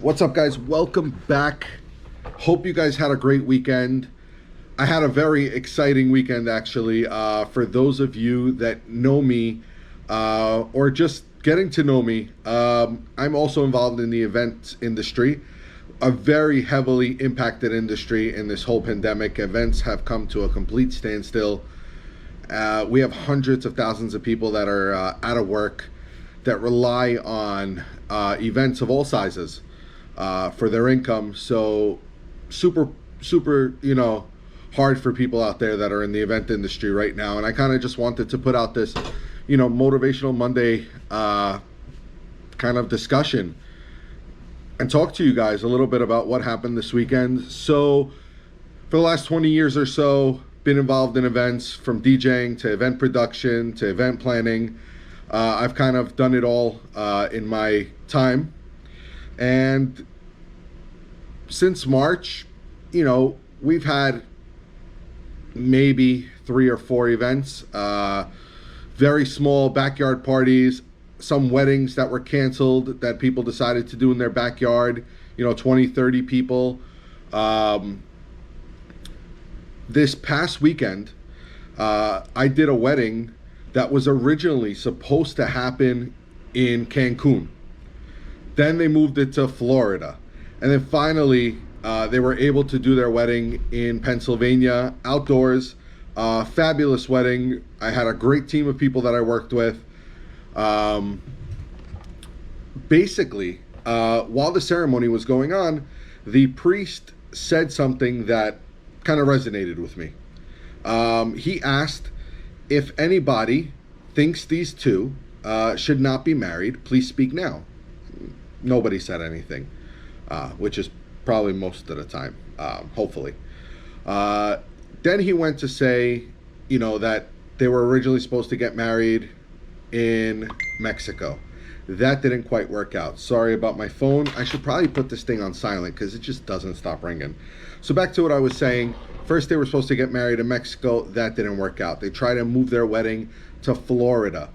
What's up, guys? Welcome back. Hope you guys had a great weekend. I had a very exciting weekend, actually. For those of you that know me or just getting to know me, I'm also involved in the event industry, a very heavily impacted industry in this whole pandemic. Events have come to a complete standstill. We have hundreds of thousands of people that are out of work that rely on events of all sizes for their income. So super, hard for people out there that are in the event industry right now. And I kind of just wanted to put out this, motivational Monday kind of discussion and talk to you guys a little bit about what happened this weekend. So for the last 20 years or so, been involved in events, from DJing to event production to event planning. I've kind of done it all in my time. And since March, we've had maybe 3 or 4 events, very small backyard parties, some weddings that were canceled that people decided to do in their backyard, 20, 30 people. This past weekend, I did a wedding that was originally supposed to happen in Cancun. Then they moved it to Florida. And then finally, they were able to do their wedding in Pennsylvania, outdoors. Fabulous wedding. I had a great team of people that I worked with. Basically, while the ceremony was going on, the priest said something that kind of resonated with me. He asked, if anybody thinks these two should not be married, please speak now. Nobody said anything, which is probably most of the time, hopefully. Then he went to say, that they were originally supposed to get married in Mexico. That didn't quite work out. Sorry about my phone. I should probably put this thing on silent because it just doesn't stop ringing. So back to what I was saying. First, they were supposed to get married in Mexico. That didn't work out. They tried to move their wedding to Florida,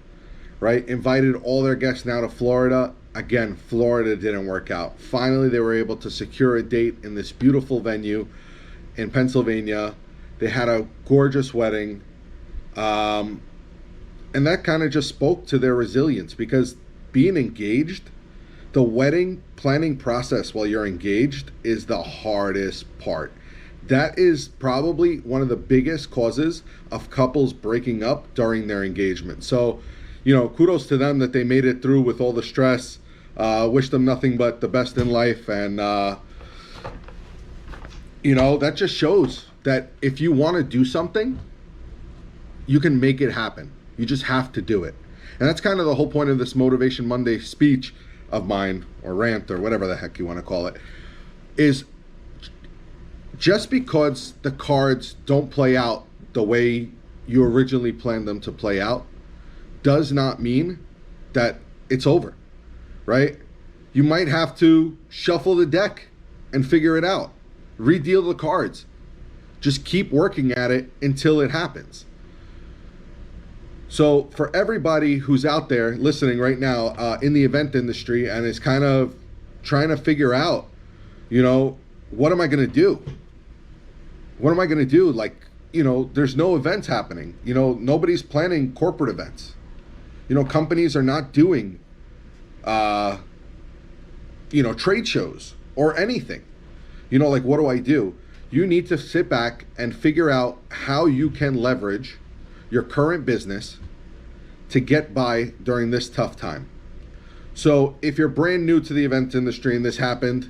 right? Invited all their guests now to Florida. Again, Florida didn't work out. Finally, they were able to secure a date in this beautiful venue in Pennsylvania. They had a gorgeous wedding. And that kind of just spoke to their resilience, because being engaged, the wedding planning process while you're engaged is the hardest part. That is probably one of the biggest causes of couples breaking up during their engagement. So, kudos to them that they made it through with all the stress. Wish them nothing but the best in life. And, that just shows that if you want to do something, you can make it happen. You just have to do it. And that's kind of the whole point of this Motivation Monday speech of mine, or rant, or whatever the heck you want to call it, is just because the cards don't play out the way you originally planned them to play out does not mean that it's over, right? You might have to shuffle the deck and figure it out, redeal the cards. Just keep working at it until it happens. So for everybody who's out there listening right now in the event industry and is kind of trying to figure out, what am I going to do? What am I going to do? There's no events happening. Nobody's planning corporate events. Companies are not doing, trade shows or anything. What do I do? You need to sit back and figure out how you can leverage your current business to get by during this tough time. So if you're brand new to the event industry and this happened,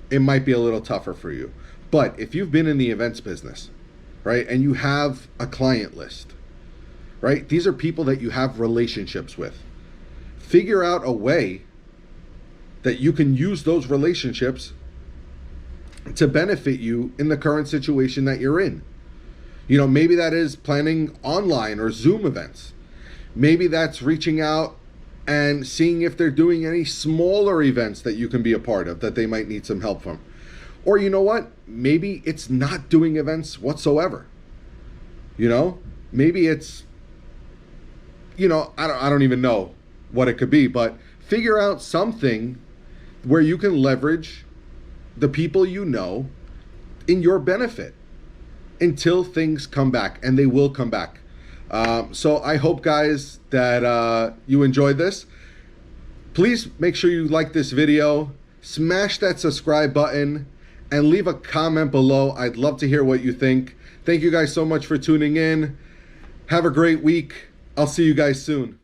it might be a little tougher for you. But if you've been in the events business, right, and you have a client list, right, these are people that you have relationships with. Figure out a way that you can use those relationships to benefit you in the current situation that you're in. Maybe that is planning online or Zoom events. Maybe that's reaching out and seeing if they're doing any smaller events that you can be a part of that they might need some help from. Or maybe it's not doing events whatsoever. Maybe it's, I don't even know what it could be, but figure out something where you can leverage the people you know in your benefit until things come back, and they will come back. So I hope, guys, that you enjoyed this. Please make sure you like this video, smash that subscribe button, and leave a comment below. I'd love to hear what you think. Thank you guys so much for tuning in. Have a great week. I'll see you guys soon.